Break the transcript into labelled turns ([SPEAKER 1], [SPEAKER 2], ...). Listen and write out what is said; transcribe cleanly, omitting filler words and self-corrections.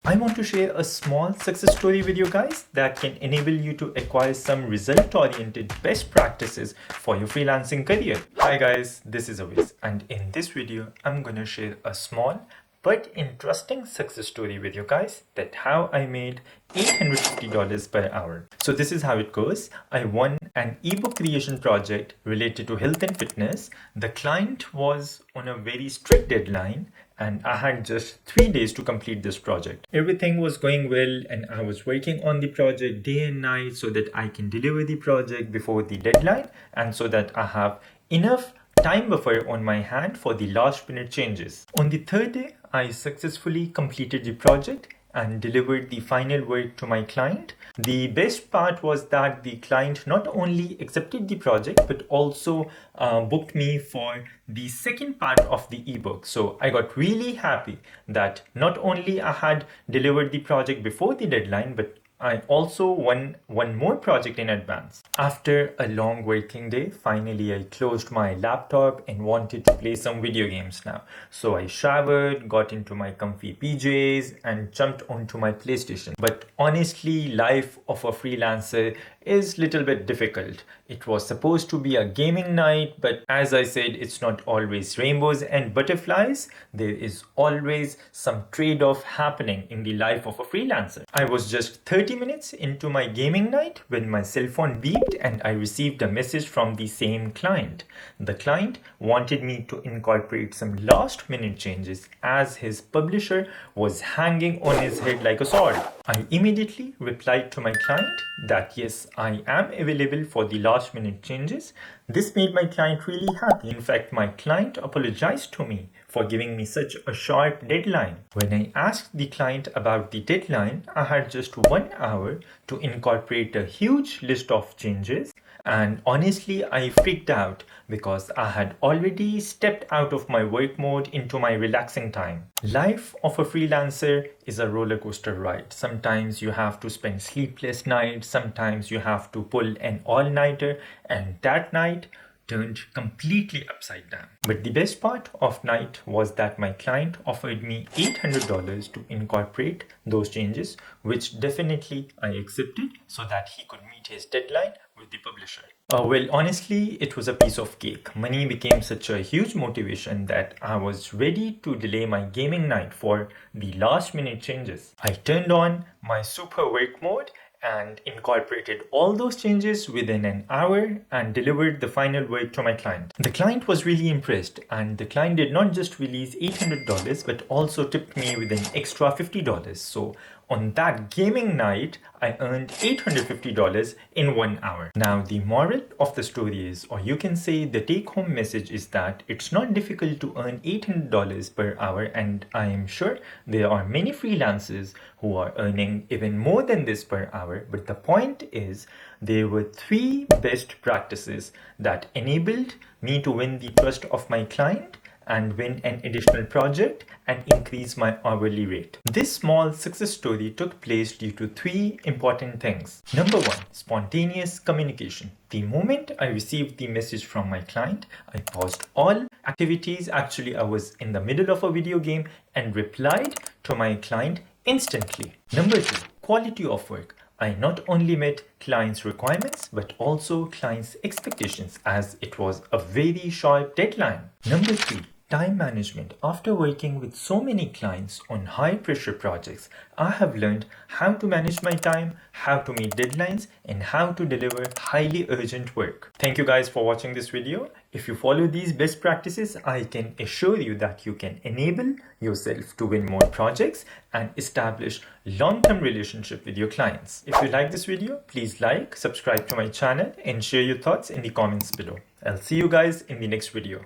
[SPEAKER 1] I want to share a small success story with you guys that can enable you to acquire some result-oriented best practices for your freelancing career. Hi guys, this is Avis, and in this video, I'm gonna share a small but interesting success story with you guys that how I made $850 per hour. So this is how it goes. I won an ebook creation project related to health and fitness. The client was on a very strict deadline and I had just 3 days to complete this project. Everything was going well and I was working on the project day and night so that I can deliver the project before the deadline and so that I have enough time buffer on my hand for the last minute changes. On the third day, I successfully completed the project and delivered the final work to my client. The best part was that the client not only accepted the project but also booked me for the second part of the ebook. So I got really happy that not only I had delivered the project before the deadline, but I also won one more project in advance. After a long working day, finally I closed my laptop and wanted to play some video games now. So I showered, got into my comfy PJs and jumped onto my PlayStation. But honestly, life of a freelancer is a little bit difficult. It was supposed to be a gaming night, but as I said, it's not always rainbows and butterflies. There is always some trade-off happening in the life of a freelancer. I was just 30 minutes into my gaming night when my cell phone beeped and I received a message from the same client. The client wanted me to incorporate some last minute changes as his publisher was hanging on his head like a sword. I immediately replied to my client that yes, I am available for the last minute changes. This made my client really happy. In fact, my client apologized to me for giving me such a short deadline. When I asked the client about the deadline, I had just 1 hour to incorporate a huge list of changes. And honestly, I freaked out because I had already stepped out of my work mode into my relaxing time. Life of a freelancer is a roller coaster ride. Sometimes you have to spend sleepless nights, sometimes you have to pull an all-nighter, and that night turned completely upside down. But the best part of night was that my client offered me $800 to incorporate those changes, which definitely I accepted so that he could meet his deadline with the publisher. Well, honestly, it was a piece of cake. Money became such a huge motivation that I was ready to delay my gaming night for the last minute changes. I turned on my super work mode and incorporated all those changes within an hour and delivered the final work to my client. The client was really impressed and the client did not just release $800 but also tipped me with an extra $50. So on that gaming night, I earned $850 in 1 hour. Now, the moral of the story is, or you can say the take-home message is that it's not difficult to earn $800 per hour, and I am sure there are many freelancers who are earning even more than this per hour. But the point is, there were 3 best practices that enabled me to win the trust of my client and win an additional project and increase my hourly rate. This small success story took place due to 3 important things. Number 1, spontaneous communication. The moment I received the message from my client, I paused all activities. Actually, I was in the middle of a video game and replied to my client instantly. Number 2, quality of work. I not only met clients' requirements, but also clients' expectations as it was a very short deadline. Number 3, time management. After working with so many clients on high pressure projects, I have learned how to manage my time, how to meet deadlines, and how to deliver highly urgent work. Thank you guys for watching this video. If you follow these best practices, I can assure you that you can enable yourself to win more projects and establish long-term relationship with your clients. If you like this video, please like, subscribe to my channel, and share your thoughts in the comments below. I'll see you guys in the next video.